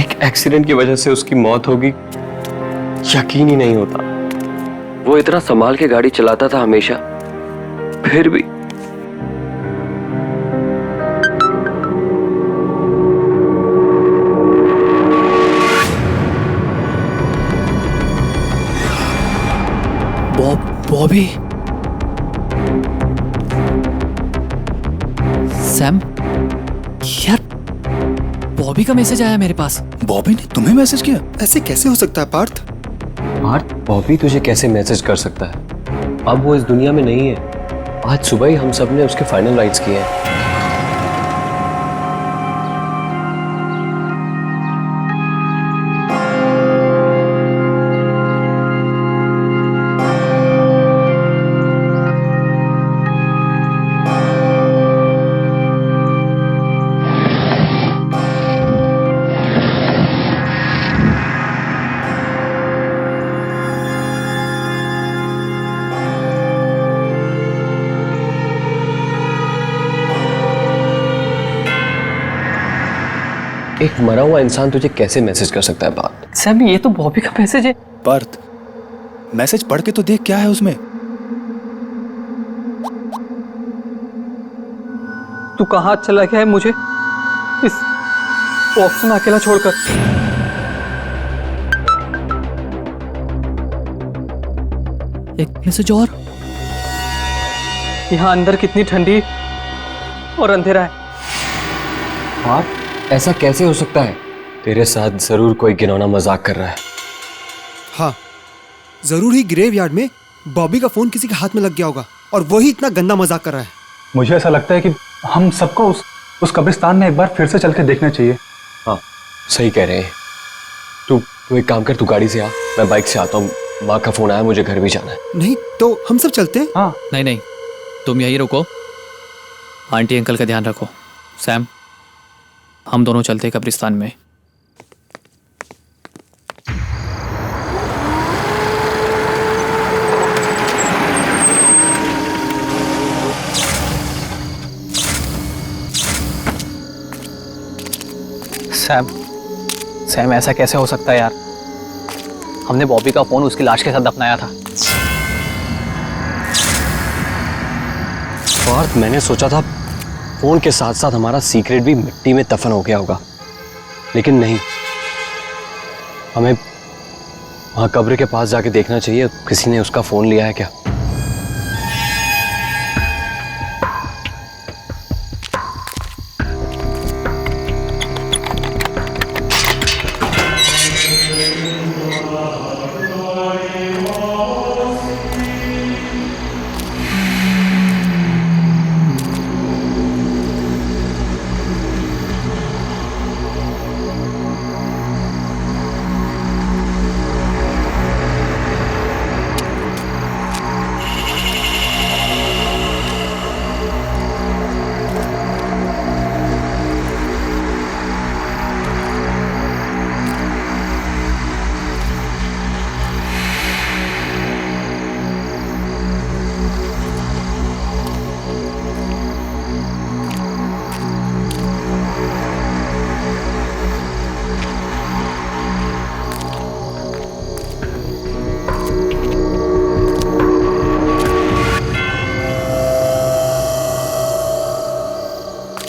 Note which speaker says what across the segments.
Speaker 1: एक एक्सीडेंट की वजह से उसकी मौत होगी, यकीन ही नहीं होता। वो इतना संभाल के गाड़ी चलाता था हमेशा, फिर भी।
Speaker 2: बॉबी। सैम, यार बॉबी का मैसेज आया मेरे पास।
Speaker 3: बॉबी ने तुम्हें मैसेज किया? ऐसे कैसे हो सकता है पार्थ?
Speaker 1: बॉबी तुझे कैसे मैसेज कर सकता है? अब वो इस दुनिया में नहीं है। आज सुबह ही हम सब ने उसके फाइनल राइट्स किए हैं। एक मरा हुआ इंसान तुझे कैसे मैसेज कर सकता है? बात
Speaker 2: सैम, ये तो बॉबी का मैसेज है।
Speaker 3: पार्थ, मैसेज पढ़ के तो देख क्या है उसमें।
Speaker 2: तू कहाँ चला गया है मुझे इस बॉक्स में अकेला छोड़कर? एक मैसेज और। यहाँ अंदर कितनी ठंडी और अंधेरा है।
Speaker 1: हाँ, ऐसा कैसे हो सकता है? तेरे साथ जरूर कोई घिनौना मजाक कर रहा है।
Speaker 4: हाँ, जरूर ही ग्रेवयार्ड में बॉबी का फोन किसी के हाथ में लग गया होगा और वही इतना गंदा मजाक कर रहा है।
Speaker 5: मुझे ऐसा लगता है कि हम सबको उस कब्रिस्तान में एक बार फिर से चल के देखना चाहिए।
Speaker 1: हाँ, सही कह रहे हैं। तू एक काम कर, तू गाड़ी से आ, मैं बाइक से आता हूँ। माँ का फोन आया, मुझे घर भी जाना है।
Speaker 4: नहीं तो हम सब चलते हैं।
Speaker 5: हाँ,
Speaker 2: नहीं, तुम यहीं रुको, आंटी अंकल का ध्यान रखो। सैम, हम दोनों चलते कब्रिस्तान में। सैम, ऐसा कैसे हो सकता है यार? हमने बॉबी का फोन उसकी लाश के साथ दफनाया था।
Speaker 1: पार्थ, मैंने सोचा था फोन के साथ साथ हमारा सीक्रेट भी मिट्टी में दफन हो गया होगा, लेकिन नहीं। हमें वहां कब्र के पास जाके देखना चाहिए, किसी ने उसका फोन लिया है क्या।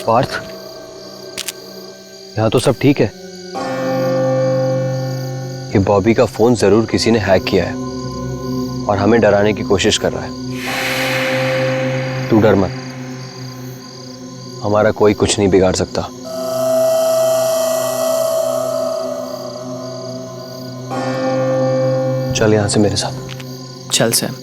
Speaker 1: पार्थ, यहाँ तो सब ठीक है। ये बॉबी का फोन जरूर किसी ने हैक किया है और हमें डराने की कोशिश कर रहा है। तू डर मत, हमारा कोई कुछ नहीं बिगाड़ सकता। चल यहां से मेरे साथ।
Speaker 2: चल सैम।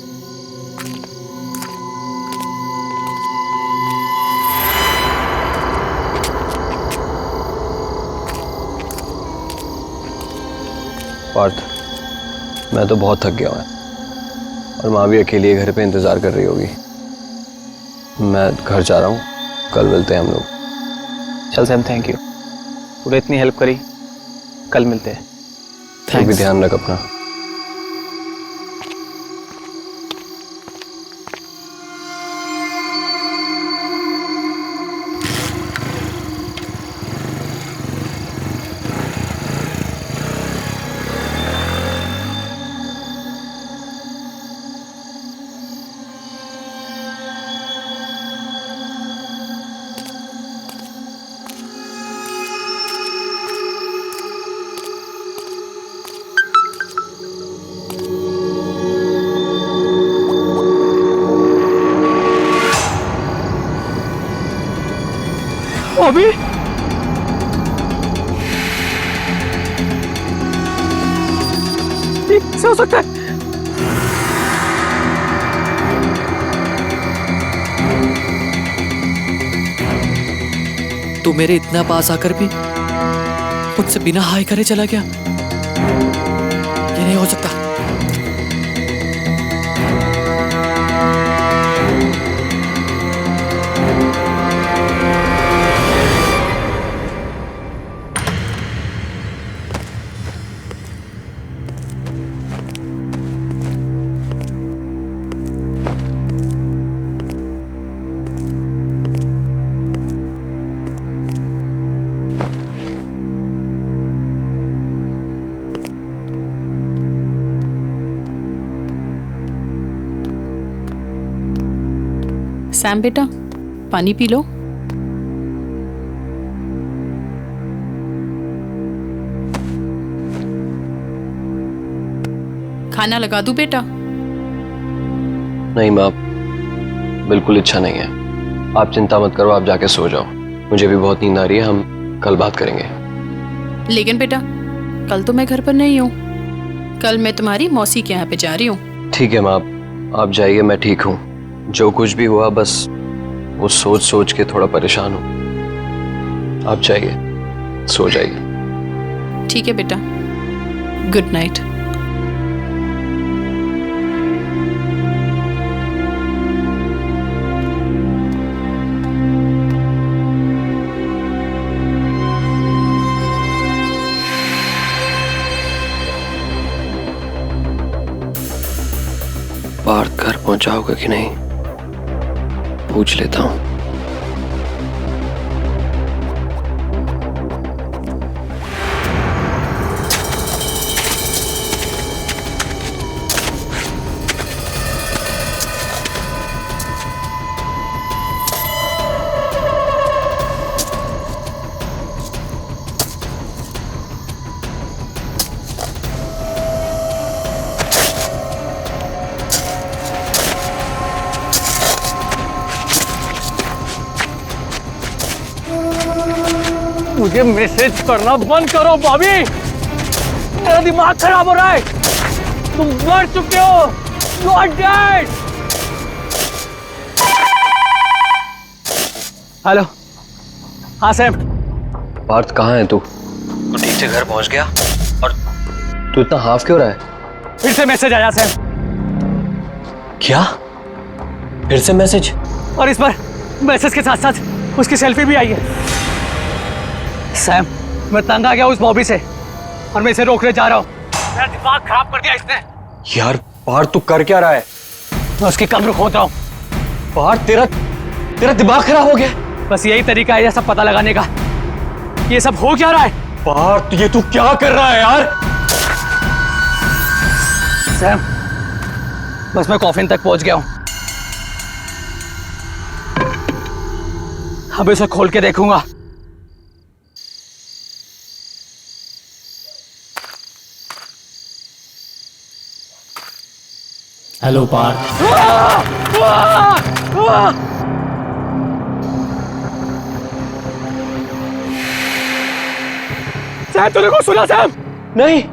Speaker 1: पार्थ, मैं तो बहुत थक गया हूं और माँ भी अकेली घर पे इंतजार कर रही होगी। मैं घर जा रहा हूँ, कल मिलते हैं हम लोग।
Speaker 2: चल सैम, थैंक यू, तूने इतनी हेल्प करी। कल मिलते हैं।
Speaker 1: तू भी ध्यान रख अपना।
Speaker 2: बॉबी कैसे हो सकता है? तू मेरे इतना पास आकर भी मुझसे बिना हाय करे चला गया। ये नहीं हो सकता।
Speaker 6: सैम बेटा, पानी पी लो। खाना लगा दूं बेटा?
Speaker 1: नहीं माँ, बिल्कुल इच्छा नहीं है। आप चिंता मत करो, आप जाके सो जाओ। मुझे भी बहुत नींद आ रही है, हम कल बात करेंगे।
Speaker 6: लेकिन बेटा, कल तो मैं घर पर नहीं हूँ। कल मैं तुम्हारी मौसी के यहाँ पे जा रही हूँ।
Speaker 1: ठीक है माँ, आप जाइए, मैं ठीक हूँ। जो कुछ भी हुआ बस वो सोच सोच के थोड़ा परेशान हूँ। आप जाइए, सो जाइए।
Speaker 6: ठीक है बेटा, गुड नाइट।
Speaker 1: पार्थ घर पहुंचाओगे कि नहीं, पूछ लेता हूँ।
Speaker 2: मुझे मैसेज करना बंद करो बॉबी, मेरा दिमाग खराब हो रहा है। तुम मर चुके हो, यू आर डेड। हेलो, हाँ सैम।
Speaker 1: पार्थ कहाँ है तू? तू ठीक से घर पहुंच गया? और तू इतना हाफ क्यों रहा है?
Speaker 2: फिर से मैसेज आया सैम।
Speaker 1: क्या? फिर से मैसेज?
Speaker 2: और इस पर मैसेज के साथ साथ उसकी सेल्फी भी आई है। सैम, मैं तंग आ गया उस बॉबी से और मैं इसे रोकने जा रहा हूँ। मेरा दिमाग खराब कर दिया इसने।
Speaker 1: यार पार्थ, तू कर क्या रहा है?
Speaker 2: मैं उसकी कब्र खोद रहा हूँ।
Speaker 1: पार्थ, तेरा दिमाग खराब हो गया।
Speaker 2: बस यही तरीका है ये सब पता लगाने का। ये सब हो क्या रहा है?
Speaker 1: पार्थ, ये तू क्या कर रहा है यार?
Speaker 2: सैम, बस मैं कॉफिन तक पहुंच गया हूँ। अब इसे खोल के देखूंगा।
Speaker 7: हेलो पार्थ।
Speaker 2: सैम, तूने को सुना? सैम,
Speaker 1: नहीं,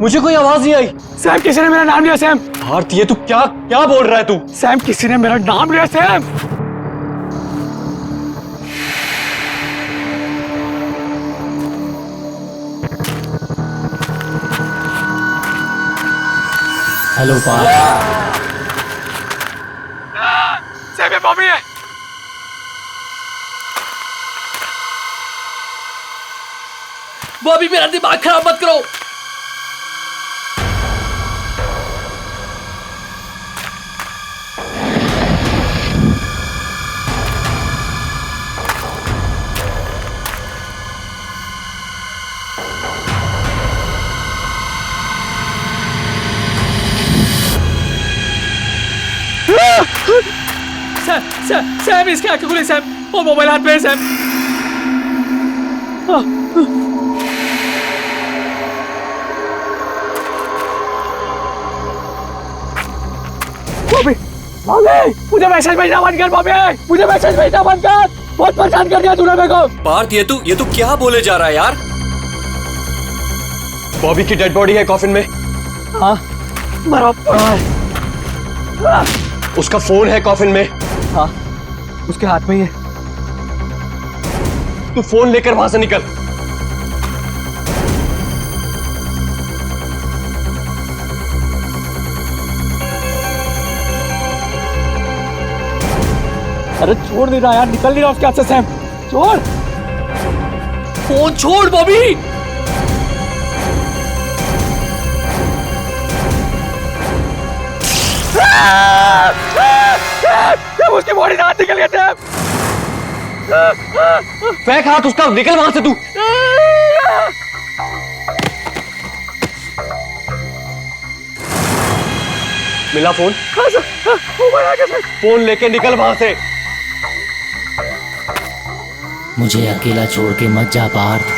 Speaker 1: मुझे कोई आवाज नहीं आई।
Speaker 2: सैम, किसी ने मेरा नाम लिया। सैम,
Speaker 1: पार्थ, ये तू क्या क्या बोल रहा है तू?
Speaker 2: सैम, किसी ने मेरा नाम लिया। Sam,
Speaker 7: hello Partha.
Speaker 2: सैम, ये बॉबी है। बॉबी, मेरा दिमाग खराब मत करो। सैम, इसके आंखें खुली। सैम, वो मोबाइल हाथ में है। सैम, बॉबी, बॉबी, मुझे मैसेज भेजना बंद कर। बॉबी, मुझे मैसेज भेजना बंद कर। बहुत परेशान कर दिया तूने मेरे को।
Speaker 1: पार्थ ये तू क्या बोले जा रहा है यार? बॉबी की डेड बॉडी है कॉफिन में।
Speaker 2: हाँ मरा पड़ा है।
Speaker 1: उसका फोन है कॉफिन में।
Speaker 2: हाँ उसके हाथ में ही है।
Speaker 1: तू फोन लेकर वहां से निकल।
Speaker 2: अरे छोड़ नहीं रहा यार, निकल नहीं रहा उसके हाथ से सैम। छोड़
Speaker 1: फोन छोड़ बॉबी।
Speaker 2: उसकी बॉडी से हाथ निकल गया सैम।
Speaker 1: फेंक हाथ उसका, निकल वहां से तू। मिला फोन? फोन लेके निकल वहां से।
Speaker 7: मुझे अकेला छोड़ के मत जा पार्थ।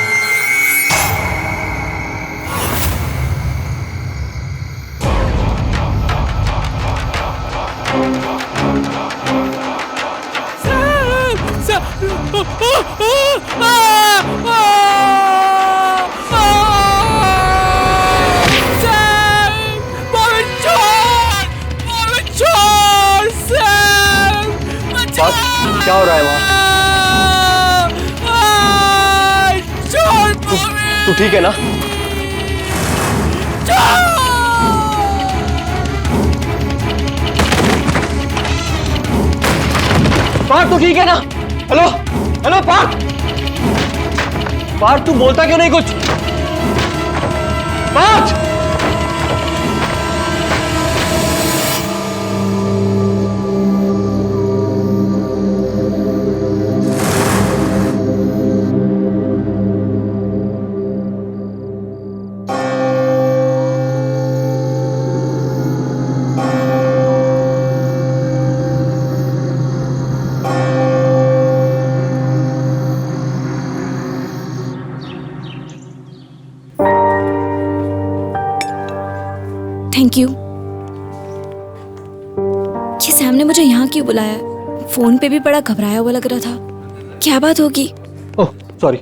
Speaker 1: क्या हो रहा है वहां? तू ठीक है ना? पार्थ तू ठीक है ना? Hello hello Partha. पार्थ तू बोलता क्यों नहीं कुछ? Parth
Speaker 8: thank you. ये सैम ने मुझे यहाँ क्यों बुलाया है? फोन पे भी बड़ा घबराया हुआ लग रहा था। क्या बात होगी?
Speaker 1: Oh sorry.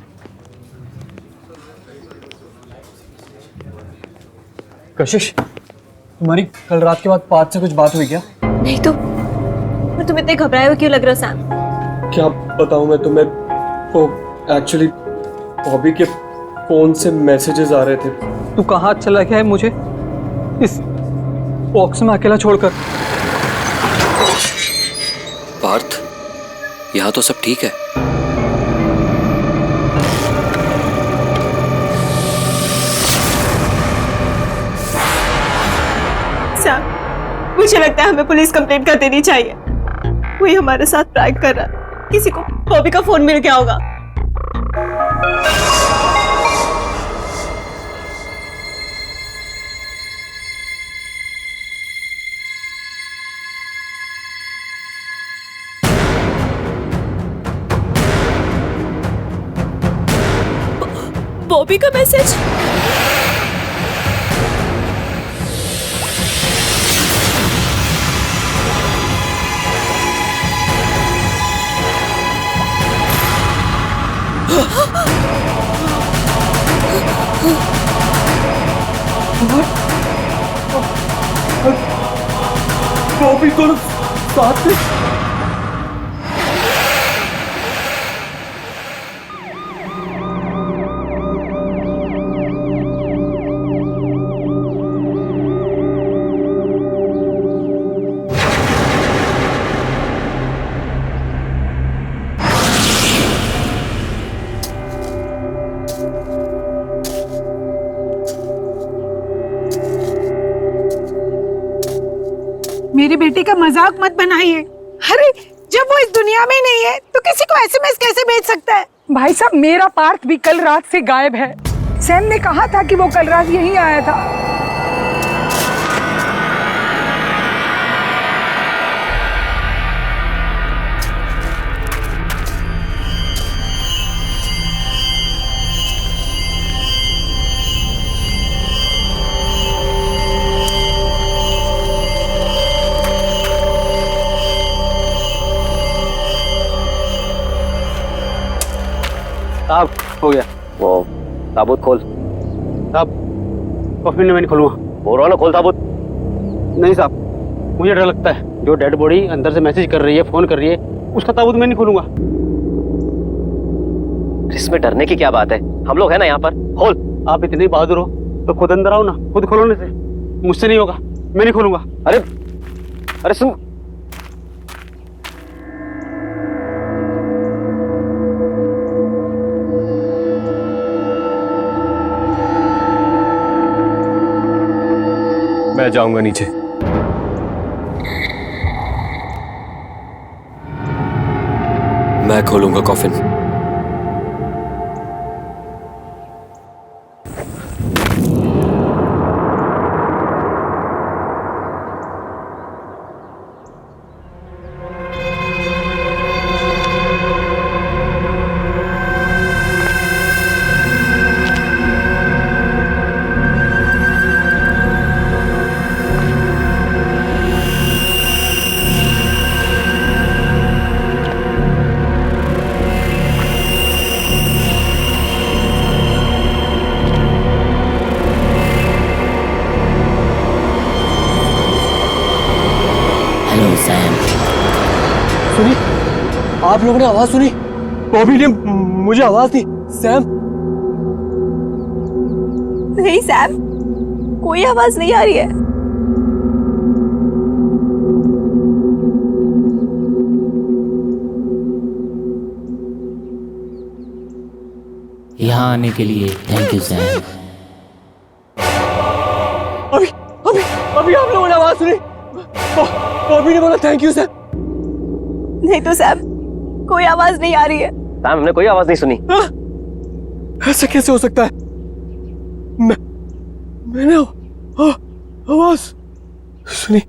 Speaker 1: कशिश तुम्हारी कल रात के बाद पार्थ से कुछ बात हुई क्या?
Speaker 8: नहीं तो पर तुम इतने घबराए हुए क्यों लग रहा सैम?
Speaker 1: क्या बताऊं मैं तुम्हें, वो एक्चुअली बॉबी के फोन से मैसेजेस आ रहे थे।
Speaker 2: तू कहाँ चला गया है मुझे इस बॉक्स में अकेला छोड़कर?
Speaker 1: पार्थ यहाँ तो सब ठीक है।
Speaker 9: सैम मुझे लगता है हमें पुलिस कंप्लेंट कर देनी चाहिए। कोई हमारे साथ प्रैंक कर रहा है। किसी को बॉबी का फोन मिल गया होगा। बॉबी का मैसेज।
Speaker 1: बॉबी दोनों साथ में।
Speaker 10: मेरी बेटी का मजाक मत बनाइए। अरे जब वो इस दुनिया में नहीं है तो किसी को एसएमएस कैसे भेज सकता है?
Speaker 11: भाई साहब मेरा पार्थ भी कल रात से गायब है। सैम ने कहा था कि वो कल रात यहीं आया था।
Speaker 2: साहब हो गया।
Speaker 1: वो ताबूत खोल।
Speaker 2: साहब कॉफी में नहीं खोलूंगा।
Speaker 1: बोल रहा ना, खोल ताबूत।
Speaker 2: नहीं साहब, मुझे डर लगता है। जो डेड बॉडी अंदर से मैसेज कर रही है, फोन कर रही है, उसका ताबूत मैं नहीं खोलूंगा।
Speaker 1: इसमें डरने की क्या बात है? हम लोग हैं ना यहाँ पर, खोल।
Speaker 2: आप इतने बहादुर हो तो खुद अंदर आओ ना, खुद खोलोने से। मुझसे नहीं होगा, मैं नहीं खोलूंगा।
Speaker 1: अरे अरे सुन, मैं जाऊंगा नीचे। मैं खोलूंगा कॉफिन।
Speaker 7: Hello Sam.
Speaker 1: सुनी? आप लोगों ने आवाज सुनी? बॉबी ने मुझे आवाज दी। सैम?
Speaker 9: नहीं सैम, कोई आवाज नहीं आ रही है।
Speaker 7: यहाँ आने के लिए थैंक यू सैम।
Speaker 1: अभी अभी अभी आप लोगों ने आवाज सुनी? बॉबी ने बोला थैंक यू सैम।
Speaker 9: नहीं तो सैम, कोई आवाज नहीं आ रही है।
Speaker 1: सैम, हमने कोई आवाज नहीं सुनी। ऐसा कैसे हो सकता है? मैंने आवाज सुनी।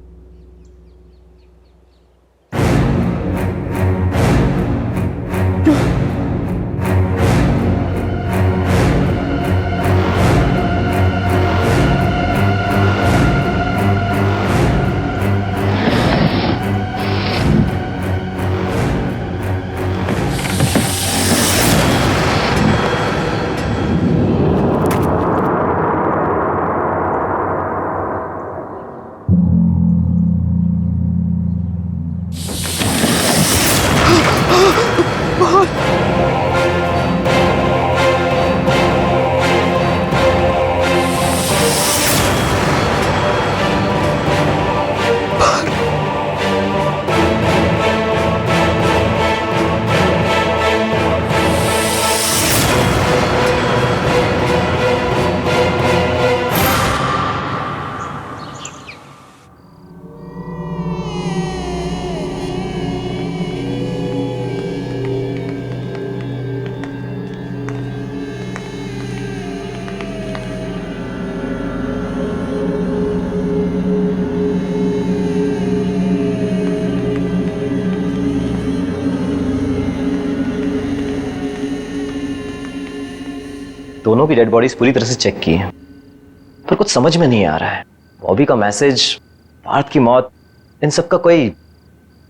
Speaker 1: दोनों भी डेड बॉडीज पूरी तरह से चेक की हैं, पर कुछ समझ में नहीं आ रहा है। बॉबी का मैसेज, पार्थ की मौत, इन सब का कोई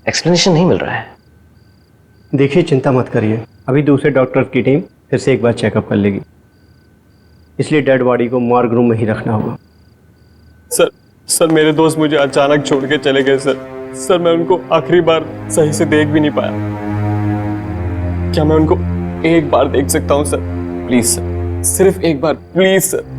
Speaker 1: एक्सप्लेनेशन नहीं मिल रहा है।
Speaker 2: देखिए, चिंता मत करिए, अभी दूसरे डॉक्टर की टीम फिर से एक बार चेकअप कर लेगी, इसलिए डेड बॉडी को मॉर्ग रूम में ही रखना होगा।
Speaker 12: सर मेरे दोस्त मुझे अचानक छोड़ के चले गए सर मैं उनको आखिरी बार सही से देख भी नहीं पाया। क्या मैं उनको एक बार देख सकता हूँ सर? प्लीज सर, सिर्फ एक बार, प्लीज सर।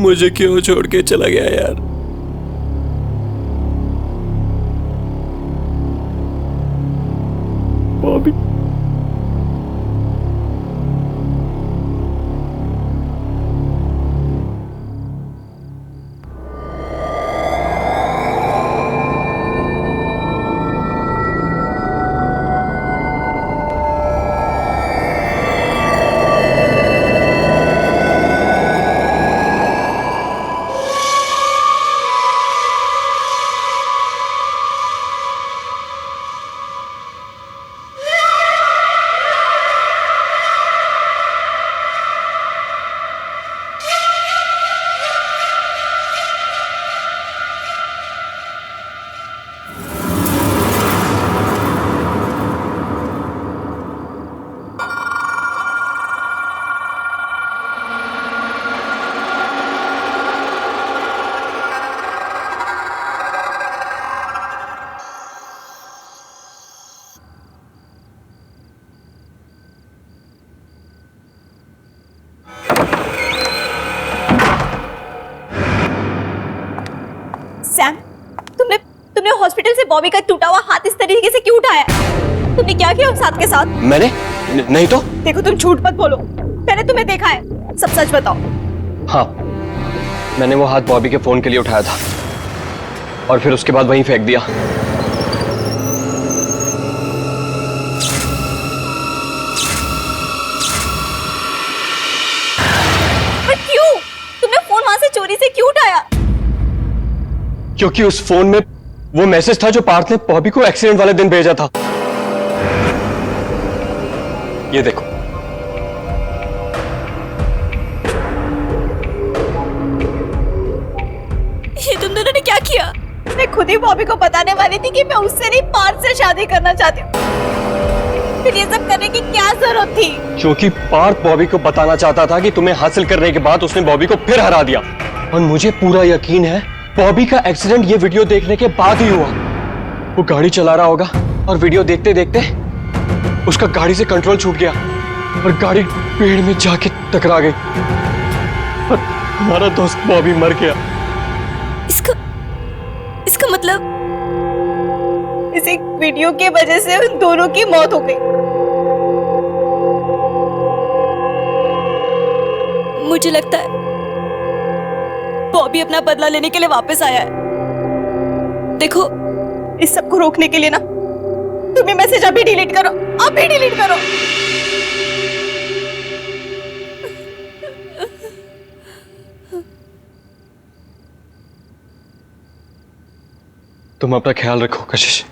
Speaker 12: मुझे क्यों छोड़ के चला गया यार? बॉबी
Speaker 9: सैम, तुमने हॉस्पिटल से बॉबी का टूटा हुआ हाथ इस तरीके से क्यों उठाया? तुमने क्या किया उस हाथ के साथ?
Speaker 1: मैंने नहीं तो।
Speaker 9: देखो तुम झूठ मत बोलो, मैंने तुम्हें देखा है, सब सच बताओ।
Speaker 1: हाँ, मैंने वो हाथ बॉबी के फोन के लिए उठाया था और फिर उसके बाद वहीं फेंक दिया।
Speaker 9: पर क्यों? तुमने फोन वहां से चोरी से क्यों उठाया?
Speaker 1: क्योंकि उस फोन में वो मैसेज था जो पार्थ ने बॉबी को एक्सीडेंट वाले दिन भेजा था। ये देखो।
Speaker 9: ये तुम दोनों ने क्या किया? मैं खुद ही बॉबी को बताने वाली थी कि मैं उससे नहीं पार्थ से शादी करना चाहती हूँ। फिर ये सब करने की क्या जरूरत थी?
Speaker 1: क्योंकि पार्थ बॉबी को बताना चाहता था कि तुम्हें हासिल करने के बाद उसने बॉबी को फिर हरा दिया। और मुझे पूरा यकीन है बॉबी का एक्सीडेंट ये वीडियो देखने के बाद ही हुआ। वो गाड़ी चला रहा होगा और वीडियो देखते देखते उसका गाड़ी से कंट्रोल छूट गया और गाड़ी पेड़ में जाके टकरा गई और हमारा दोस्त बॉबी मर गया।
Speaker 9: इसका मतलब इस एक वीडियो की वजह से उन दोनों की मौत हो गई। मुझे लगता है बॉबी अपना बदला लेने के लिए वापस आया है। देखो, इस सब को रोकने के लिए ना तुम ये मैसेज अभी डिलीट करो, अभी डिलीट करो।
Speaker 1: तुम अपना ख्याल रखो कशिश।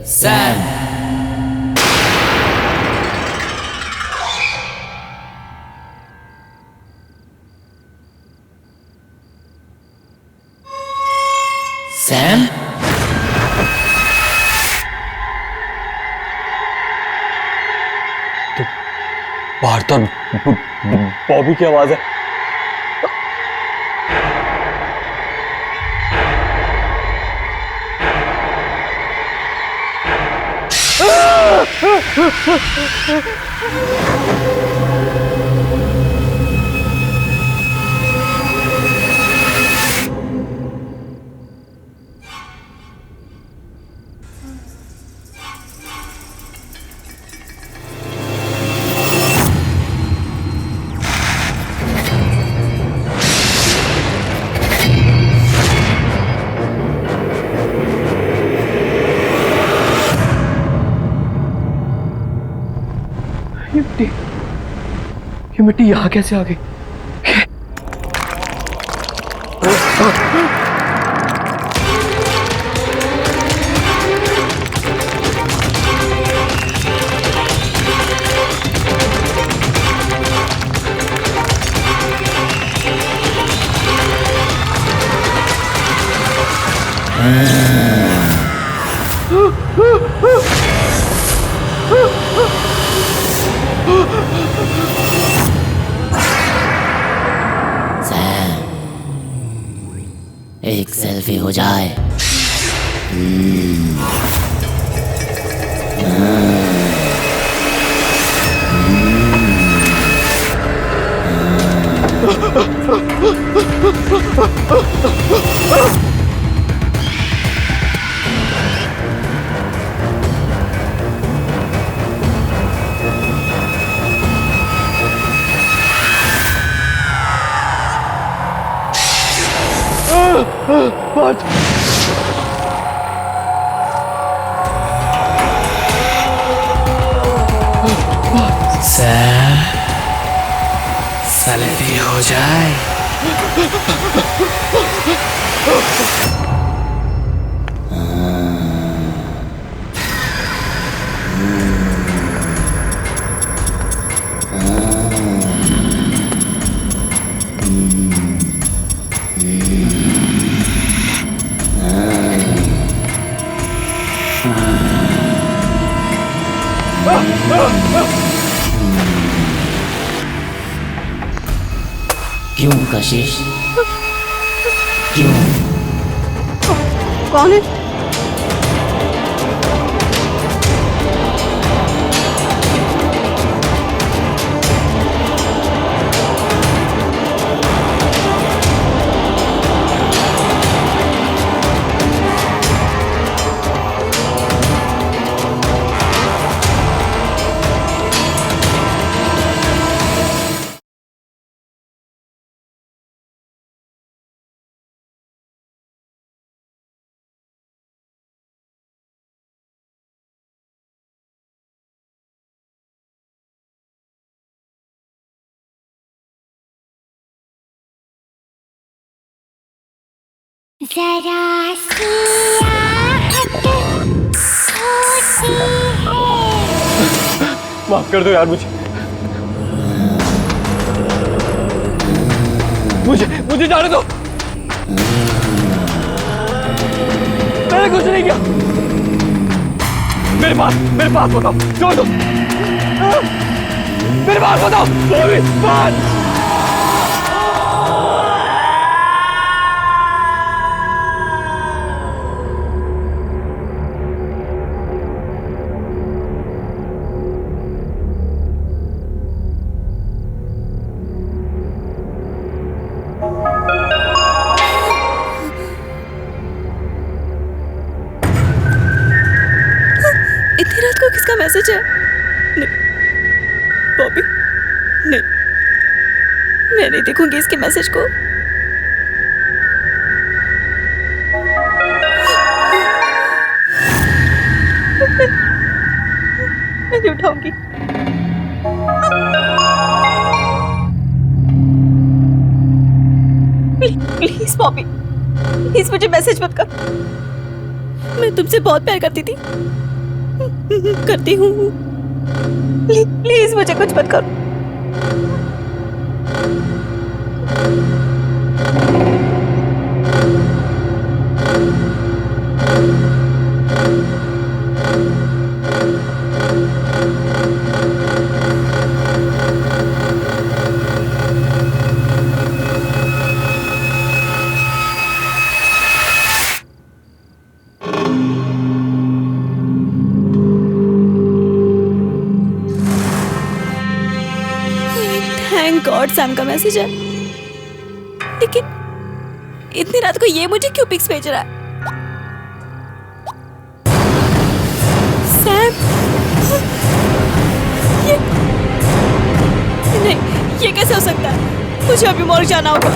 Speaker 7: सैम, सैम,
Speaker 1: तो पार्थ और बॉबी की आवाज है। ये मिट्टी यहाँ कैसे आ गई?
Speaker 7: एक सेल्फी हो जाए।
Speaker 2: सेल्फी हो जाए।
Speaker 7: क्यों कशिश? क्यों?
Speaker 9: कौन है?
Speaker 13: जरा सी
Speaker 12: माफ कर दो यार मुझे मुझे जाने दो। मैंने कुछ नहीं किया। मेरे पास बताओ, छोड़ दो। मेरे पास बताओ, बात।
Speaker 9: इतनी रात को किसका मैसेज है? नहीं, बॉबी, नहीं, मैं नहीं देखूंगी इसके मैसेज को। मैं नहीं उठाऊंगी। प्लीज बॉबी, प्लीज मुझे मैसेज मत कर। मैं तुमसे बहुत प्यार करती थी, करती हूँ। प्लीज मुझे कुछ मत करो। थैंक गॉड सैम का मैसेज है। लेकिन इतनी रात को ये मुझे क्यों पिक्स भेज रहा है? सैम, ये नहीं, ये कैसे हो सकता है? मुझे अभी मॉर्ग जाना होगा।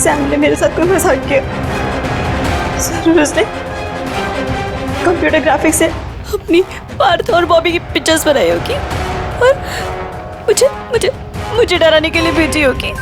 Speaker 9: सैम ने मेरे साथ कोई मजाक किया। जरूर उसने कंप्यूटर ग्राफिक्स से अपनी पार्थ और बॉबी की पिक्चर्स बनाई होगी और मुझे मुझे मुझे डराने के लिए भेजी होगी।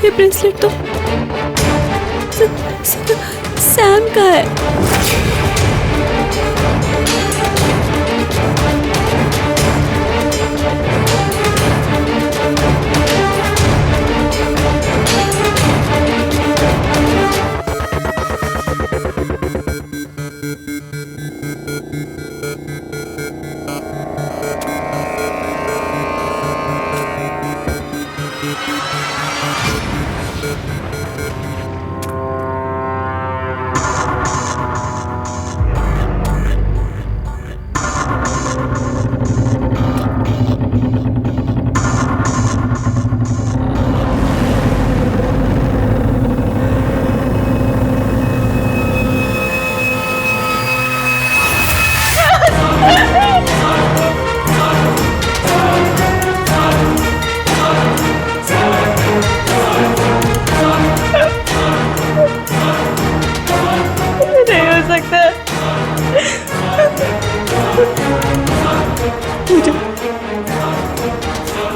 Speaker 9: ये ब्रेसलेट तो सैम का है।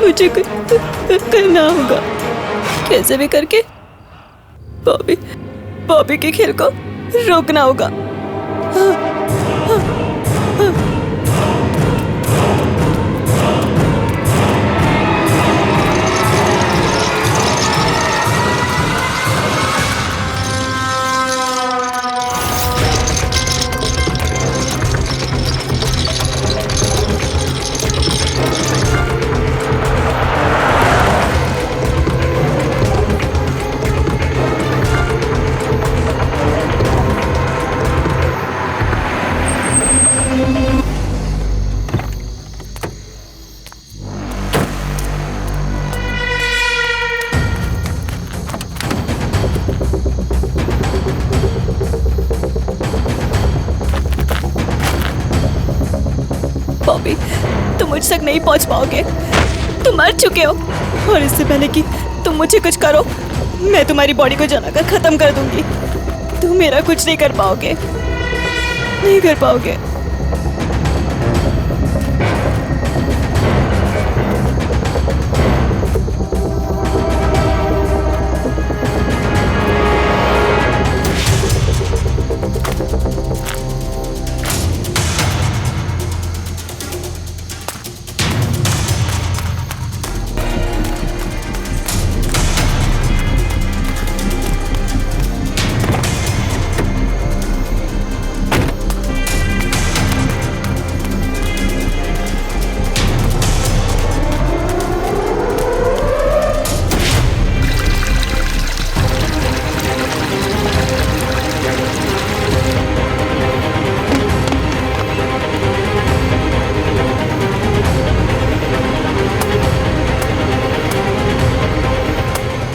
Speaker 9: मुझे कुछ करना होगा, कैसे भी करके बॉबी के खेल को रोकना होगा। बॉबी, तुम मुझ तक नहीं पहुंच पाओगे। तुम मर चुके हो और इससे पहले कि तुम मुझे कुछ करो, मैं तुम्हारी बॉडी को जलाकर खत्म कर दूंगी। तुम मेरा कुछ नहीं कर पाओगे, नहीं कर पाओगे।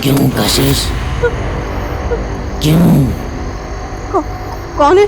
Speaker 7: क्यों कशिश, क्यों?
Speaker 9: कौन है?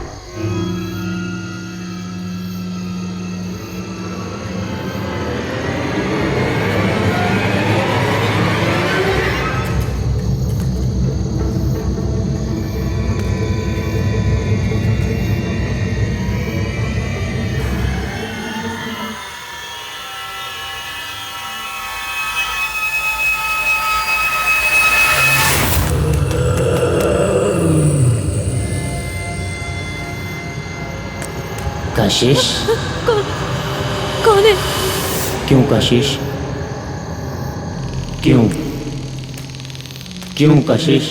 Speaker 7: कशिश,
Speaker 9: कौन है?
Speaker 7: क्यों कशिश, क्यों क्यों कशिश?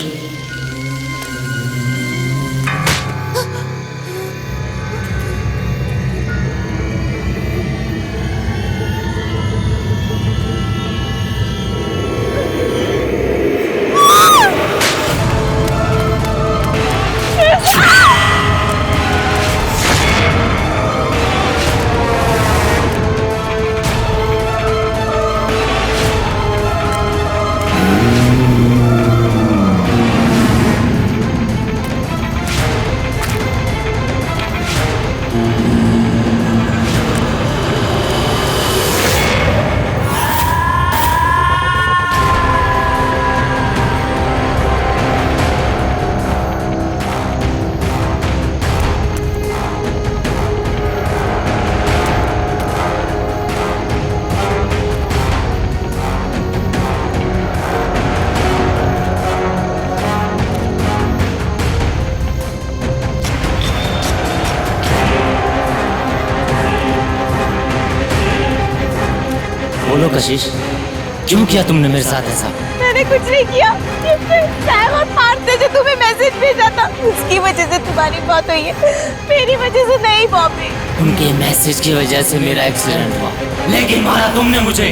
Speaker 7: बोलो कशिश, क्यों किया तुमने मेरे साथ ऐसा?
Speaker 9: मैंने कुछ नहीं किया। सैम और पार्थ ने जो तुम्हें मैसेज भेजा था उसकी वजह से तुम्हारी बात हुई है, मेरी वजह से नहीं बॉबी।
Speaker 7: उनके मैसेज की वजह से मेरा एक्सीडेंट हुआ, लेकिन मारा तुमने मुझे।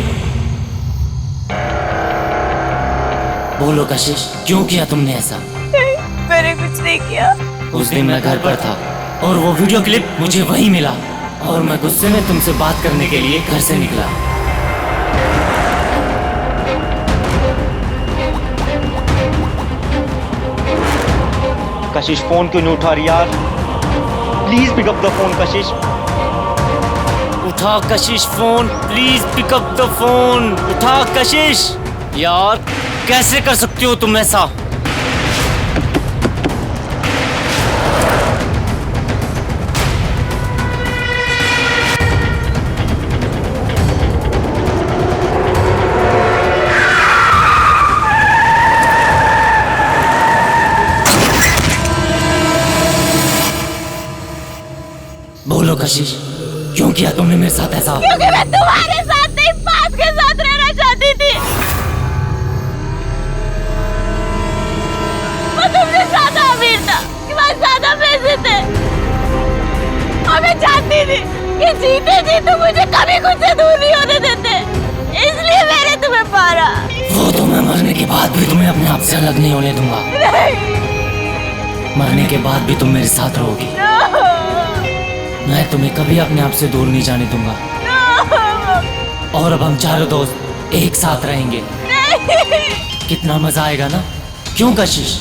Speaker 7: बोलो कशिश, क्यों किया तुमने ऐसा?
Speaker 9: नहीं, मैंने कुछ नहीं किया।
Speaker 7: उस दिन मैं घर पर था और वो वीडियो क्लिप मुझे वहीं मिला और मैं गुस्से में तुमसे बात करने के लिए घर से निकला।
Speaker 13: कशिश फोन क्यों नहीं उठा रही यार? Please pick up the phone Kashish.
Speaker 7: उठा Kashish phone, please pick up the phone. उठा कशिश। यार कैसे कर सकती हो तुम ऐसा? बोलो कशिश, क्यों किया तुमने मेरे साथ ऐसा?
Speaker 9: क्योंकि मैं तुम्हारे साथ नहीं, पार्थ के साथ रहना चाहती थी। मैं तुमसे ज्यादा अमीर था, तुम्हारे ज्यादा पैसे थे और मैं जानती थी कि जीते जी तुम मुझे कभी खुद से दूर नहीं होने देते, इसलिए मैंने तुम्हें मारा।
Speaker 7: वो तो मैं मरने के बाद भी तुम्हें अपने आप से अलग नहीं होने दूंगा। मरने के बाद भी तुम मेरे साथ रहोगी। मैं तुम्हें कभी अपने आप से दूर नहीं जाने दूंगा। और अब हम चारों दोस्त एक साथ रहेंगे। कितना मजा आएगा ना? क्यों कशिश?